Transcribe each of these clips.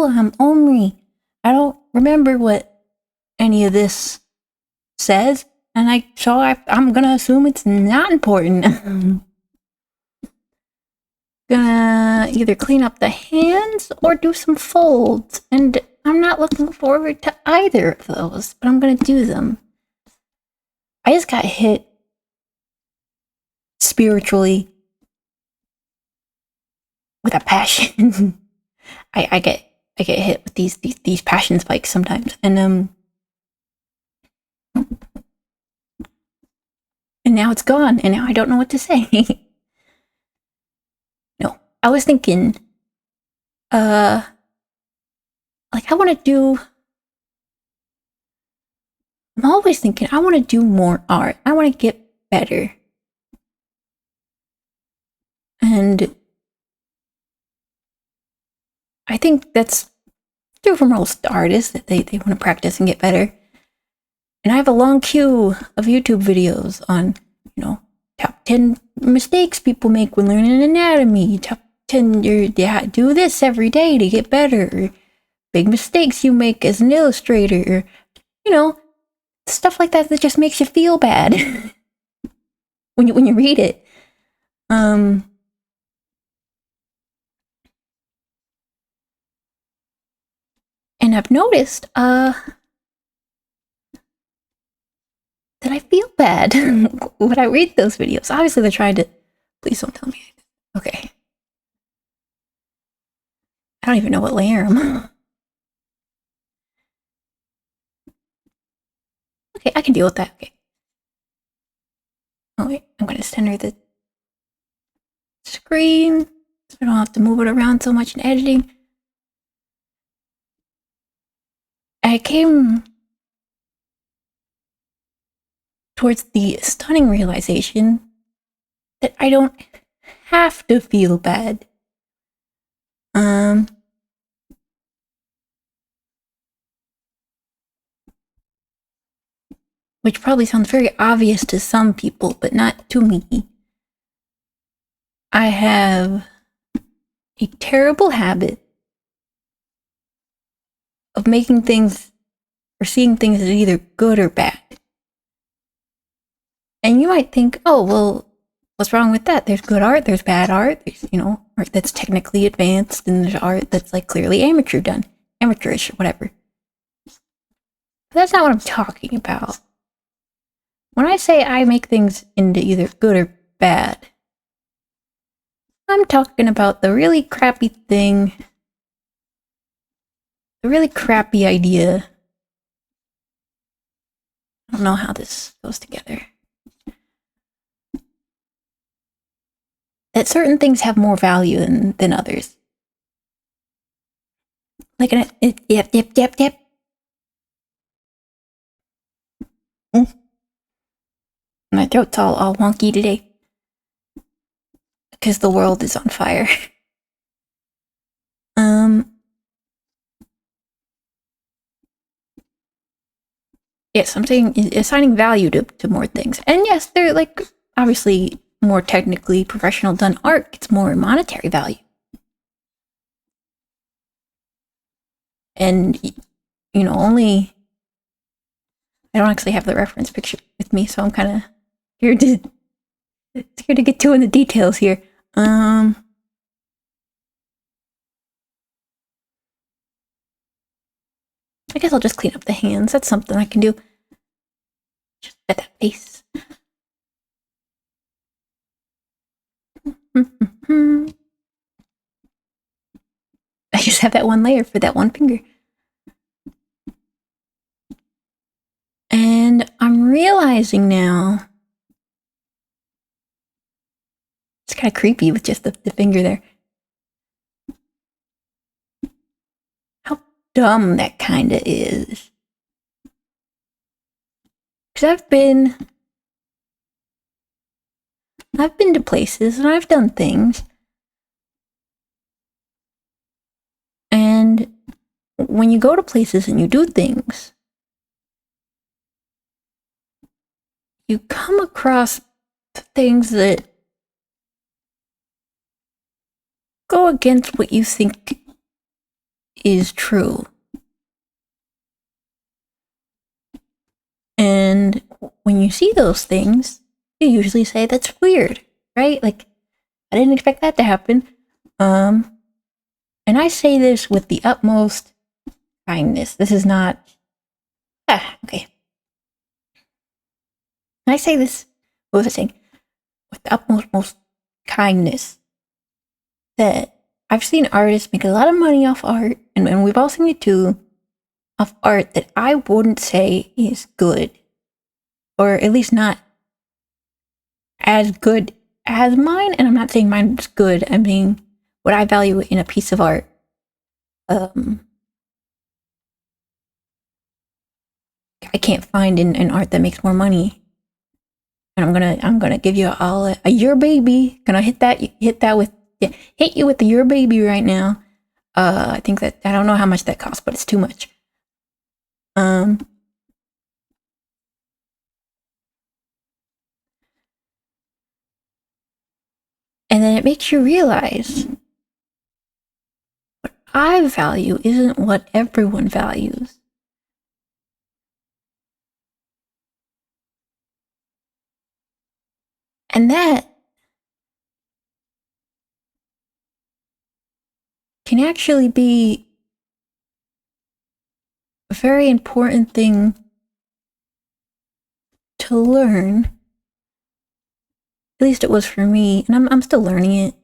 Helloooo I'm Omri. I don't remember what any of this says, and I'm gonna assume it's not important. Gonna either clean up the hands or do some folds, and I'm not looking forward to either of those, but I'm gonna do them. I just got hit spiritually with a passion. I get hit with these passion spikes sometimes, and now it's gone, and now I don't know what to say. No, I was thinking, like I'm always thinking I want to do more art. I want to get better. And I think that's true for most artists, that they want to practice and get better. And I have a long queue of YouTube videos on, top 10 mistakes people make when learning anatomy, top 10, do this every day to get better, or big mistakes you make as an illustrator, or, stuff like that just makes you feel bad when you read it. And I've noticed, that I feel bad when I read those videos. Obviously, they're trying to... Please don't tell me. Okay. I don't even know what layer I'm... Okay, I can deal with that. Okay. Oh, wait. I'm going to center the screen so I don't have to move it around so much in editing. I came towards the stunning realization that I don't have to feel bad. Which probably sounds very obvious to some people, but not to me. I have a terrible habit of making things or seeing things as either good or bad. And you might think, oh, well, what's wrong with that? There's good art, there's bad art, there's, art that's technically advanced, and there's art that's like clearly amateurish, or whatever. But that's not what I'm talking about. When I say I make things into either good or bad, I'm talking about the really crappy thing, the really crappy idea. I don't know how this goes together. That certain things have more value than others. Like yep. My throat's all wonky today. Because the world is on fire. Yes, I'm saying assigning value to more things. And yes, they're like, obviously, more technically professional done art gets more monetary value. And, I don't actually have the reference picture with me, so I'm kind of here to get to in the details here. I guess I'll just clean up the hands. That's something I can do. Just at that face. I just have that one layer for that one finger. And I'm realizing now, it's kind of creepy with just the finger there, how dumb that kind of is. Because I've been to places and I've done things, and when you go to places and you do things, you come across things that go against what you think is true. And when you see those things, you usually say, that's weird, right? Like, I didn't expect that to happen. And I say this with the utmost kindness. This is not, okay. I say this, what was I saying? With the utmost kindness. That I've seen artists make a lot of money off art, and we've all seen it too, of art that I wouldn't say is good. Or at least not as good as mine, and I'm not saying mine's good, I mean what I value in a piece of art. I can't find an art that makes more money. And I'm gonna give you all a your baby. Gonna hit you with the your baby right now. I think that I don't know how much that costs, but it's too much. And then it makes you realize what I value isn't what everyone values. And that can actually be a very important thing to learn. At least it was for me, and I'm still learning it.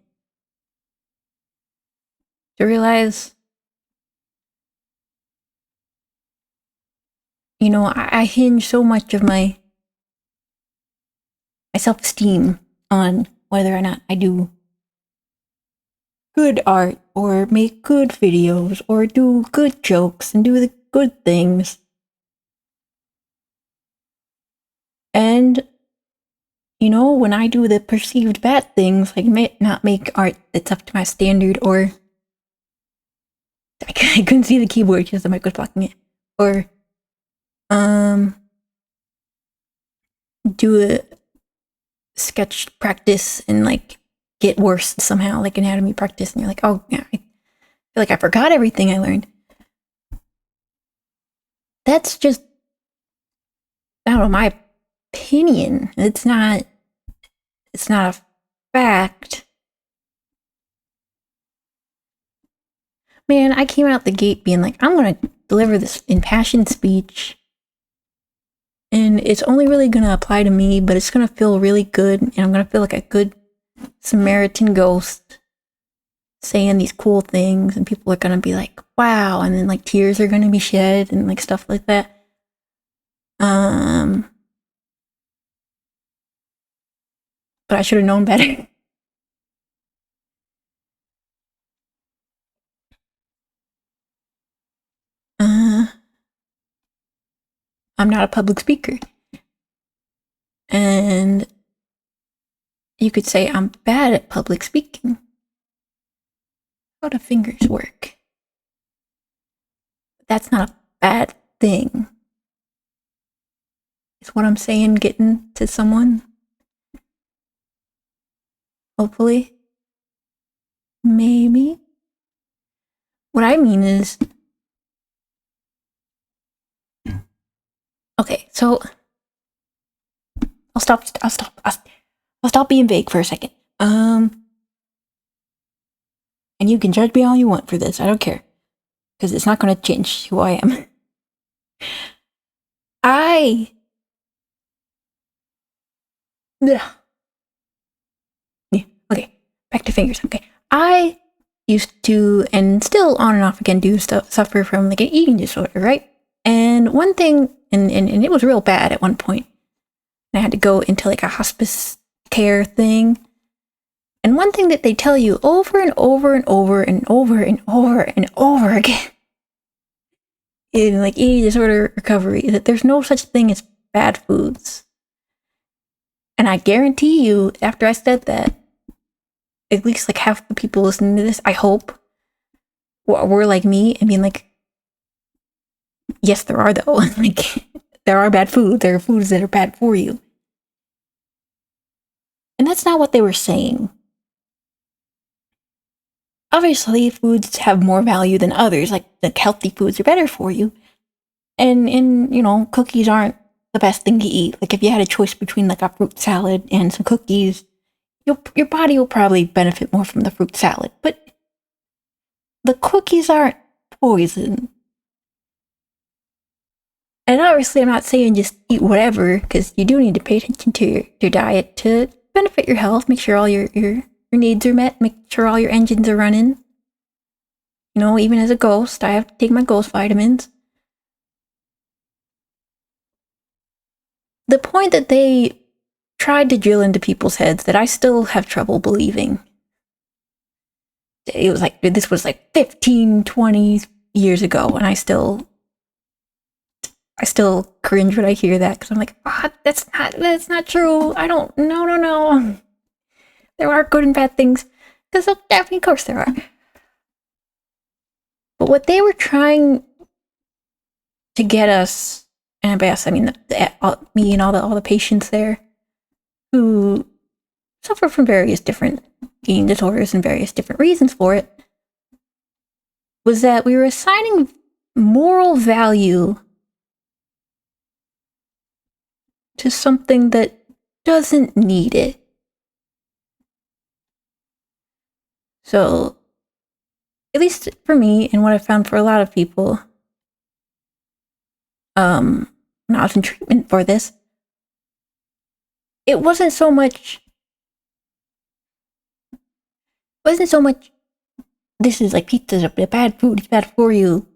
To realize, you know, I hinge so much of my self-esteem on whether or not I do good art, or make good videos, or do good jokes, and do the good things. And, you know, when I do the perceived bad things, like not make art that's up to my standard, or I couldn't see the keyboard because the mic was blocking it, or do a sketch practice and like get worse somehow, like anatomy practice, and you're like, oh yeah, I feel like I forgot everything I learned. That's just, I don't know, my opinion. It's not a fact. Man, I came out the gate being like, I'm gonna deliver this impassioned speech, and it's only really gonna apply to me, but it's gonna feel really good, and I'm gonna feel like a good Samaritan ghost saying these cool things, and people are gonna be like, wow, and then like tears are gonna be shed and like stuff like that. But I should have known better. I'm not a public speaker. And you could say I'm bad at public speaking. How do fingers work? That's not a bad thing. Is what I'm saying getting to someone? Hopefully. Maybe. What I mean is, okay, so I'll stop being vague for a second. And you can judge me all you want for this. I don't care, because it's not going to change who I am. Okay, back to fingers. Okay, I used to, and still on and off again, suffer from like an eating disorder, right? And one thing, and it was real bad at one point. I had to go into like a hospice care thing. And one thing that they tell you over and over and over and over and over and over again in like eating disorder recovery is that there's no such thing as bad foods. And I guarantee you, after I said that, at least like half the people listening to this, I hope, were like me and being like, yes, there are though. Like, there are bad foods. There are foods that are bad for you. And that's not what they were saying. obviously foods have more value than others, like the healthy foods are better for you. And you know, cookies aren't the best thing to eat. Like if you had a choice between like a fruit salad and some cookies, your body will probably benefit more from the fruit salad. But the cookies aren't poison. And obviously I'm not saying just eat whatever, because you do need to pay attention to your diet to benefit your health, make sure all your needs are met, make sure all your engines are running. You know, even as a ghost, I have to take my ghost vitamins. The point that they tried to drill into people's heads that I still have trouble believing. It was like, this was like 15, 20 years ago, and I still cringe when I hear that, because I'm like, that's not true. I don't, no. There are good and bad things, because of course there are. But what they were trying to get us, and by us I mean me and all the patients there who suffer from various different eating disorders and various different reasons for it, was that we were assigning moral value to something that doesn't need it. So, at least for me, and what I found for a lot of people, when I was in treatment for this, it wasn't so much this is like pizza's a bad food, it's bad for you.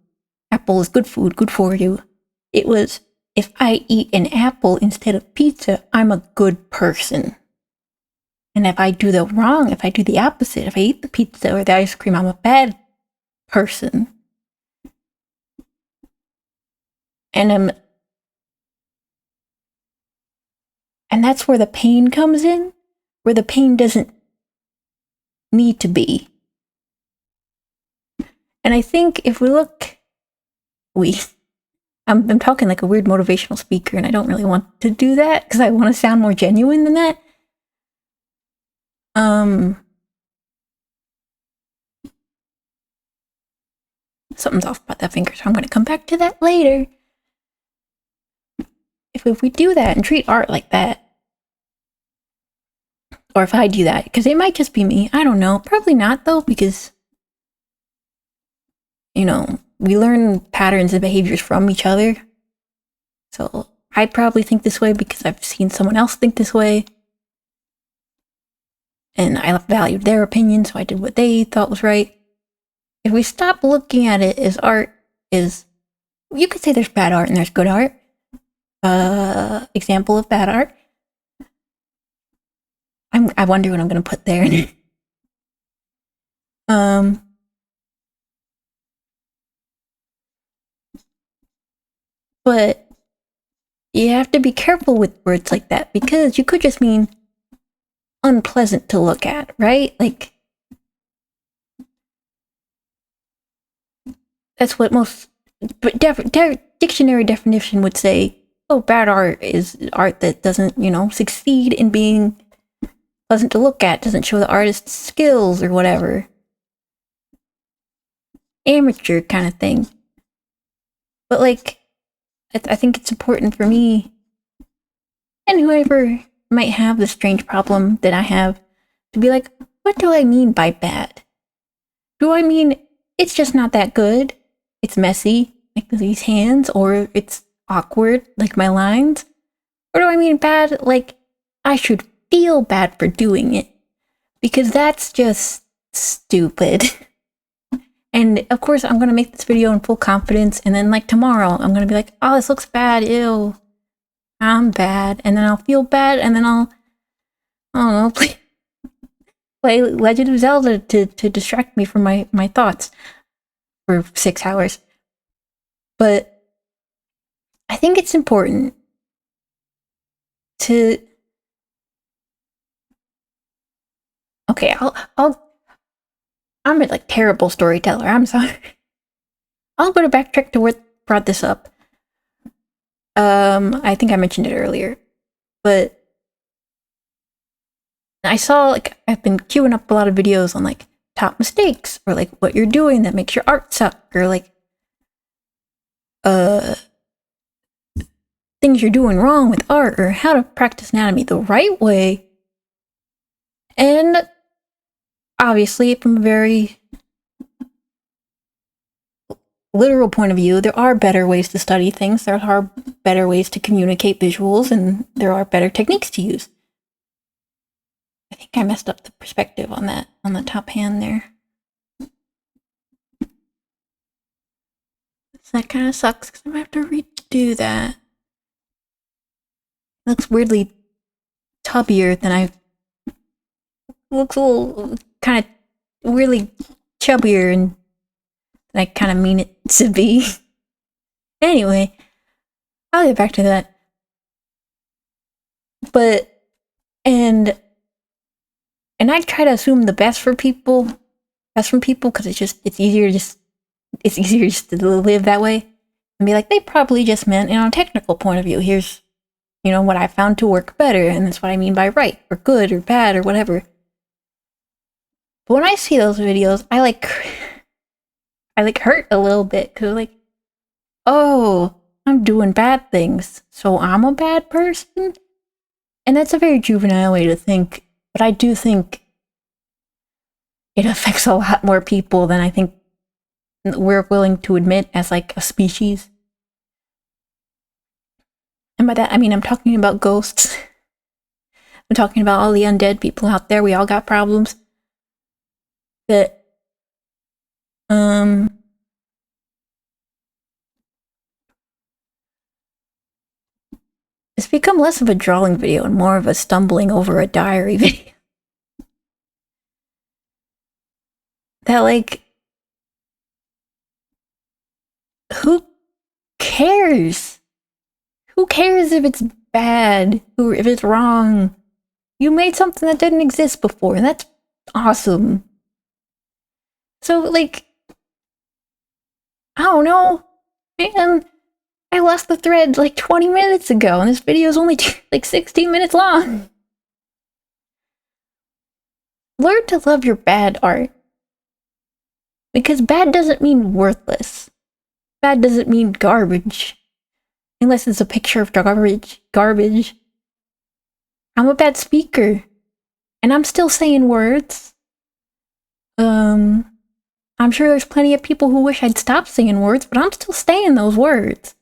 Apple is good food, good for you. It was, if I eat an apple instead of pizza, I'm a good person. And if I do the opposite, if I eat the pizza or the ice cream, I'm a bad person. And that's where the pain comes in, where the pain doesn't need to be. And I think if we look, I'm talking like a weird motivational speaker, and I don't really want to do that because I want to sound more genuine than that. Something's off about that finger, so I'm going to come back to that later. If we do that and treat art like that, or if I do that, because it might just be me, I don't know, probably not though, because, you know, we learn patterns and behaviors from each other. So I probably think this way because I've seen someone else think this way, and I valued their opinion, so I did what they thought was right. If we stop looking at it as art is, you could say there's bad art and there's good art. Example of bad art. I wonder what I'm going to put there. But you have to be careful with words like that, because you could just mean unpleasant to look at, right? Like, that's what most dictionary definition would say. Oh, bad art is art that doesn't, you know, succeed in being pleasant to look at, doesn't show the artist's skills or whatever. Amateur kind of thing. But like, I think it's important for me, and whoever might have the strange problem that I have, to be like, what do I mean by bad? Do I mean it's just not that good? It's messy, like these hands, or it's awkward, like my lines? Or do I mean bad, like I should feel bad for doing it? Because that's just stupid. And of course, I'm going to make this video in full confidence, and then like tomorrow, I'm going to be like, oh, this looks bad, ew. I'm bad. And then I'll feel bad, and then I don't know, play Legend of Zelda to distract me from my thoughts for 6 hours. But I think it's important to... Okay, I'm a like terrible storyteller. I'm sorry. I'll go to backtrack to what brought this up. I think I mentioned it earlier, but I saw, like, I've been queuing up a lot of videos on like top mistakes, or like what you're doing that makes your art suck, or like things you're doing wrong with art, or how to practice anatomy the right way. And obviously, from a very literal point of view, there are better ways to study things, there are better ways to communicate visuals, and there are better techniques to use. I think I messed up the perspective on that, on the top hand there. So that kind of sucks, because I'm going to have to redo that. It looks weirdly tubbier than I... Looks a little kind of weirdly chubbier and I kind of mean it to be. Anyway, I'll get back to that. But, and I try to assume the best from people, because it's easier just to live that way and be like, they probably just meant, on a technical point of view, here's, what I found to work better, and that's what I mean by right, or good, or bad, or whatever. But when I see those videos, I hurt a little bit, because like, oh, I'm doing bad things, so I'm a bad person? And that's a very juvenile way to think, but I do think it affects a lot more people than I think we're willing to admit as like a species. And by that, I mean, I'm talking about ghosts. I'm talking about all the undead people out there. We all got problems. That it's become less of a drawing video and more of a stumbling over a diary video. That, like, who cares? Who cares if it's bad or if it's wrong? You made something that didn't exist before, and that's awesome. So, like, I don't know, man, I lost the thread like 20 minutes ago, and this video is only like 16 minutes long. Learn to love your bad art. Because bad doesn't mean worthless. Bad doesn't mean garbage. Unless it's a picture of garbage. I'm a bad speaker. And I'm still saying words. I'm sure there's plenty of people who wish I'd stop saying words, but I'm still saying those words.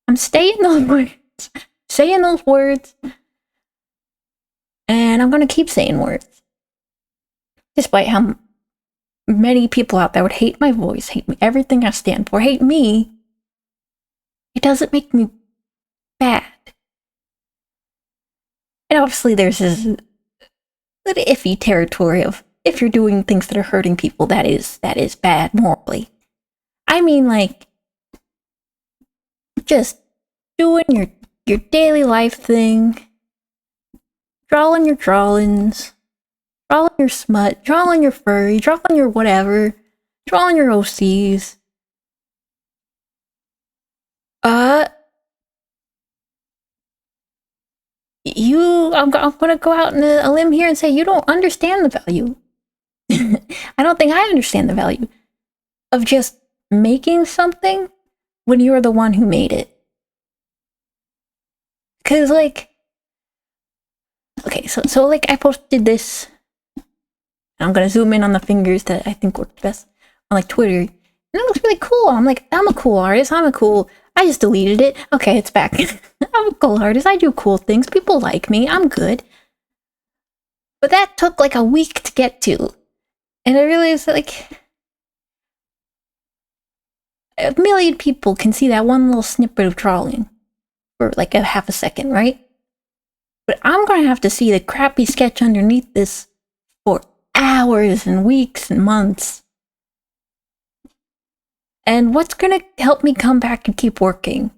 I'm saying those words. Saying those words. And I'm gonna keep saying words. Despite how many people out there would hate my voice, hate me, everything I stand for, hate me, it doesn't make me bad. And obviously there's this iffy territory of, if you're doing things that are hurting people, that is bad morally. I mean, like, just doing your daily life thing, drawing your drawings, drawing your smut, drawing your furry, drawing your whatever, drawing your OCs. I'm gonna go out on a limb here and say you don't understand the value. I don't think I understand the value of just making something when you're the one who made it. Cause like, okay, so like I posted this. I'm gonna zoom in on the fingers that I think worked best on like Twitter. And it looks really cool. I'm like, I'm a cool artist. I just deleted it. Okay, it's back. I'm a cool artist. I do cool things. People like me. I'm good. But that took like a week to get to. And I realized like a million people can see that one little snippet of drawing for like a half a second, right? But I'm going to have to see the crappy sketch underneath this for hours and weeks and months. And what's going to help me come back and keep working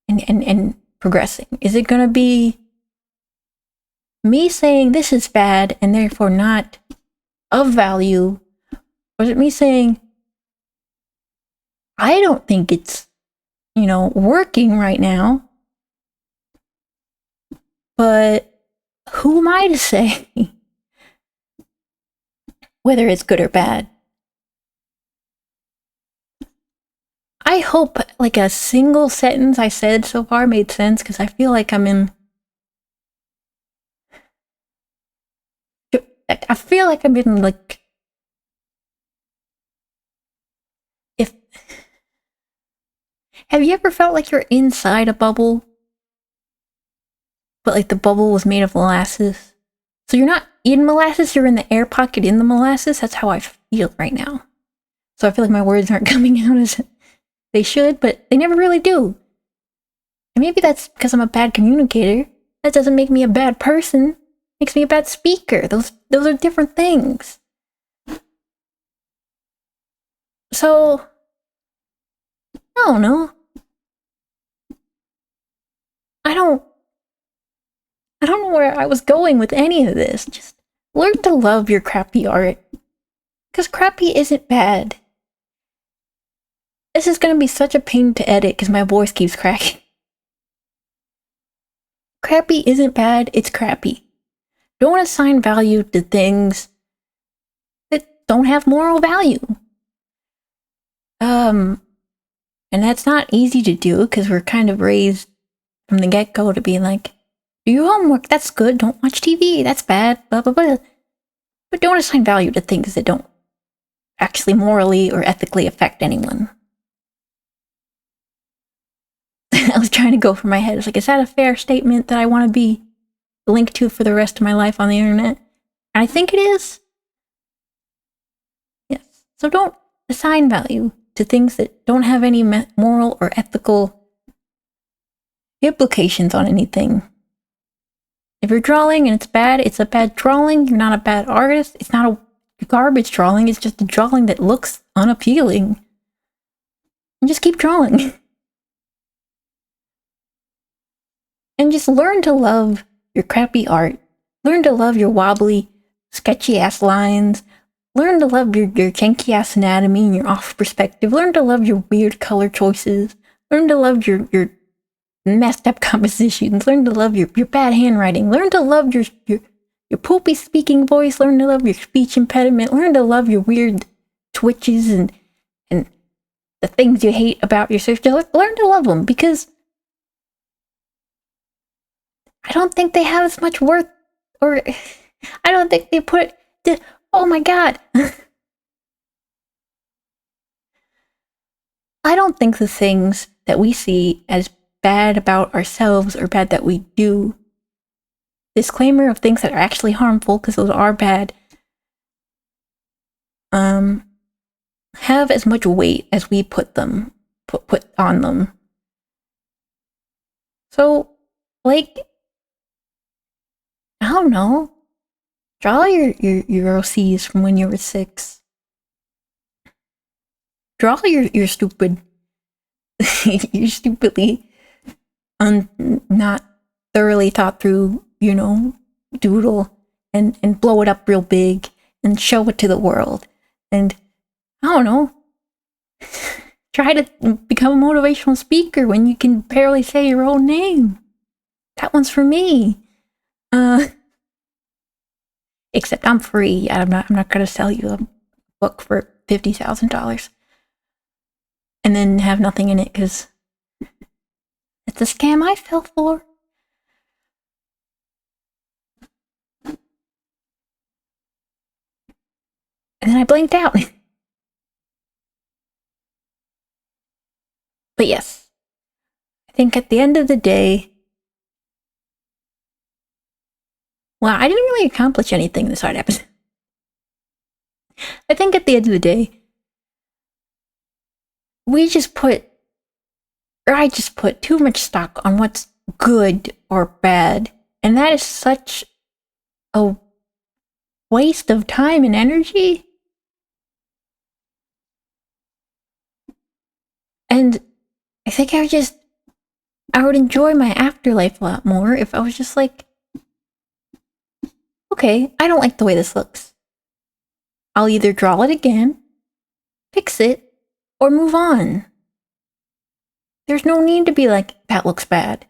and progressing? Is it going to be me saying this is bad and therefore not of value? Or is it me saying, I don't think it's, working right now, but who am I to say? whether it's good or bad. I hope like a single sentence I said so far made sense, because I feel like I'm in like, if, have you ever felt like you're inside a bubble, but like the bubble was made of molasses? So you're not in molasses, you're in the air pocket in the molasses. That's how I feel right now. So I feel like my words aren't coming out as they should, but they never really do. And maybe that's because I'm a bad communicator. That doesn't make me a bad person. It makes me a bad speaker. Those are different things. So, I don't know. I don't know where I was going with any of this. Just learn to love your crappy art. Because crappy isn't bad. This is going to be such a pain to edit because my voice keeps cracking. Crappy isn't bad, it's crappy. Don't assign value to things that don't have moral value. And that's not easy to do because we're kind of raised from the get-go to be like, do your homework, that's good, don't watch TV, that's bad, blah, blah, blah. But don't assign value to things that don't actually morally or ethically affect anyone. I was trying to go for my head. It's like, is that a fair statement that I want to be linked to for the rest of my life on the internet? And I think it is. Yes. So don't assign value to things that don't have any moral or ethical implications on anything. If you're drawing and it's bad, it's a bad drawing. You're not a bad artist. It's not a garbage drawing. It's just a drawing that looks unappealing. And just keep drawing. And just learn to love your crappy art. Learn to love your wobbly, sketchy-ass lines. Learn to love your janky-ass anatomy and your off perspective. Learn to love your weird color choices. Learn to love your messed up compositions. Learn to love your bad handwriting. Learn to love your poopy speaking voice. Learn to love your speech impediment. Learn to love your weird twitches and the things you hate about yourself. Learn to love them, because I don't think they have as much worth, or I don't think they put oh my god. I don't think the things that we see as bad about ourselves or bad that we do, disclaimer of things that are actually harmful, because those are bad, have as much weight as we put on them. So, like, I don't know. Draw your OCs from when you were 6. Draw your stupid, your stupidly not thoroughly thought through, doodle and blow it up real big and show it to the world. And I don't know. Try to become a motivational speaker when you can barely say your own name. That one's for me. Except I'm free. I'm not gonna sell you a book for $50,000 and then have nothing in it, because it's a scam I fell for. And then I blanked out. But yes, I think at the end of the day, well, I didn't really accomplish anything this hard episode. I think at the end of the day, I just put too much stock on what's good or bad. And that is such a waste of time and energy. And I think I would enjoy my afterlife a lot more if I was just like, okay, I don't like the way this looks. I'll either draw it again, fix it, or move on. There's no need to be like, that looks bad,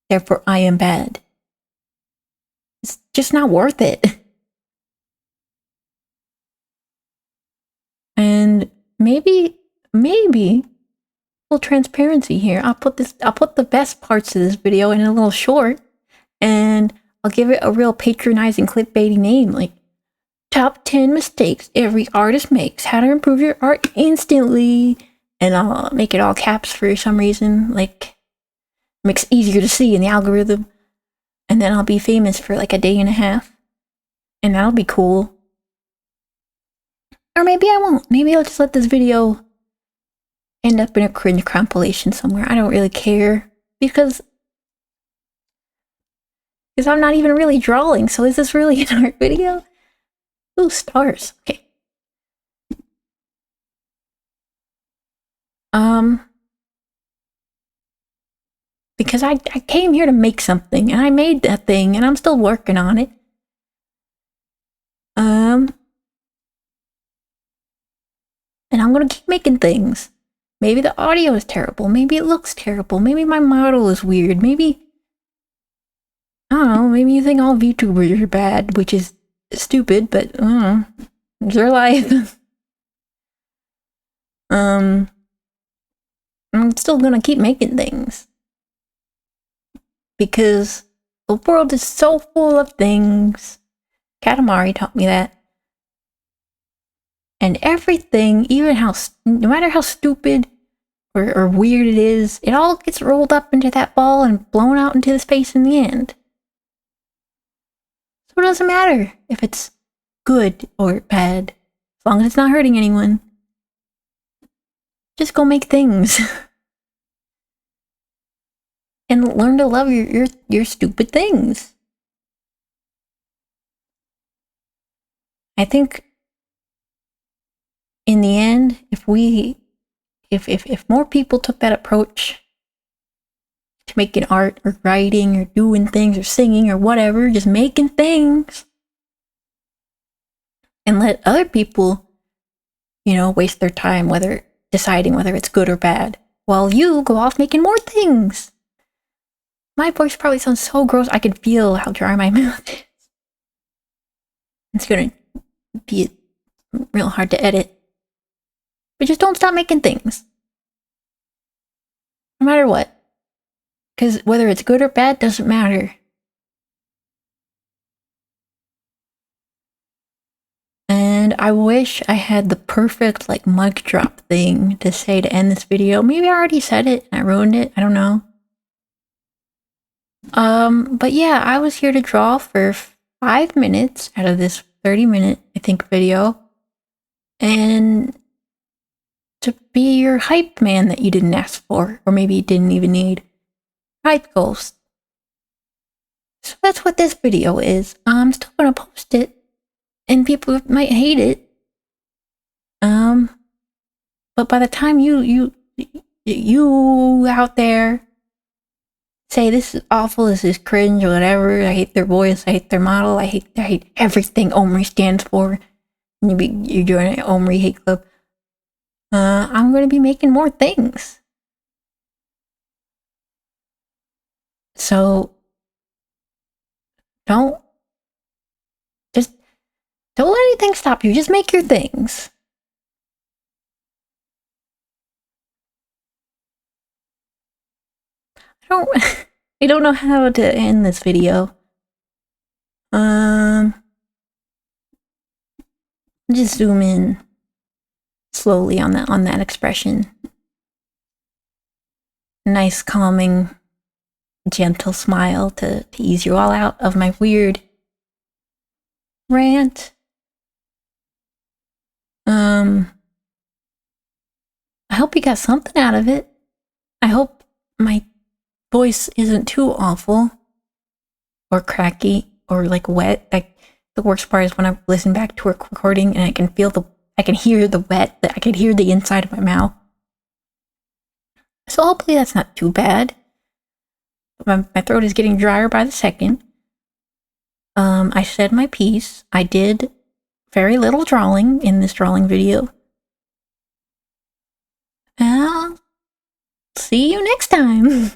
therefore I am bad. It's just not worth it. maybe full transparency here. I'll put the best parts of this video in a little short, and I'll give it a real patronizing clickbaity name, like top 10 mistakes every artist makes, how to improve your art instantly, and I'll make it all caps for some reason, like makes it easier to see in the algorithm, and then I'll be famous for like a day and a half, and that'll be cool. Or maybe I won't. Maybe I'll just let this video end up in a cringe compilation somewhere. I don't really care, because I'm not even really drawing, so is this really an art video? Ooh, stars. Okay. Because I came here to make something, and I made that thing, and I'm still working on it. And I'm gonna keep making things. Maybe the audio is terrible, maybe it looks terrible, maybe my model is weird, maybe, I don't know, maybe you think all VTubers are bad, which is stupid, but I don't know, it's their life. I'm still gonna keep making things, because the world is so full of things. Katamari taught me that. And everything, even no matter how stupid or weird it is, it all gets rolled up into that ball and blown out into the space in the end. So it doesn't matter if it's good or bad, as long as it's not hurting anyone. Just go make things. And learn to love your stupid things. I think in the end, if more people took that approach to making art or writing or doing things or singing or whatever, just making things, and let other people, waste their time deciding whether it's good or bad, while you go off making more things. My voice probably sounds so gross, I could feel how dry my mouth is. It's gonna be real hard to edit. But just don't stop making things. No matter what. Because whether it's good or bad doesn't matter. And I wish I had the perfect mic drop thing to say to end this video. Maybe I already said it and I ruined it. I don't know. But yeah, I was here to draw for 5 minutes out of this 30-minute, I think, video. And to be your hype man that you didn't ask for, or maybe you didn't even need. Hype ghost. So that's what this video is. I'm still gonna post it, and people might hate it. But by the time you out there say this is awful, this is cringe, or whatever, I hate their voice, I hate their model, I hate everything Omri stands for, and you join an Omri hate club. I'm going to be making more things. So, don't let anything stop you. Just make your things. I don't know how to end this video. Just zoom in slowly on that expression. Nice, calming, gentle smile to ease you all out of my weird rant. I hope you got something out of it. I hope my voice isn't too awful or cracky or wet. The worst part is when I listen back to a recording and I can hear the wet, I can hear the inside of my mouth. So hopefully that's not too bad. My throat is getting drier by the second. I said my piece. I did very little drawing in this drawing video. I'll see you next time.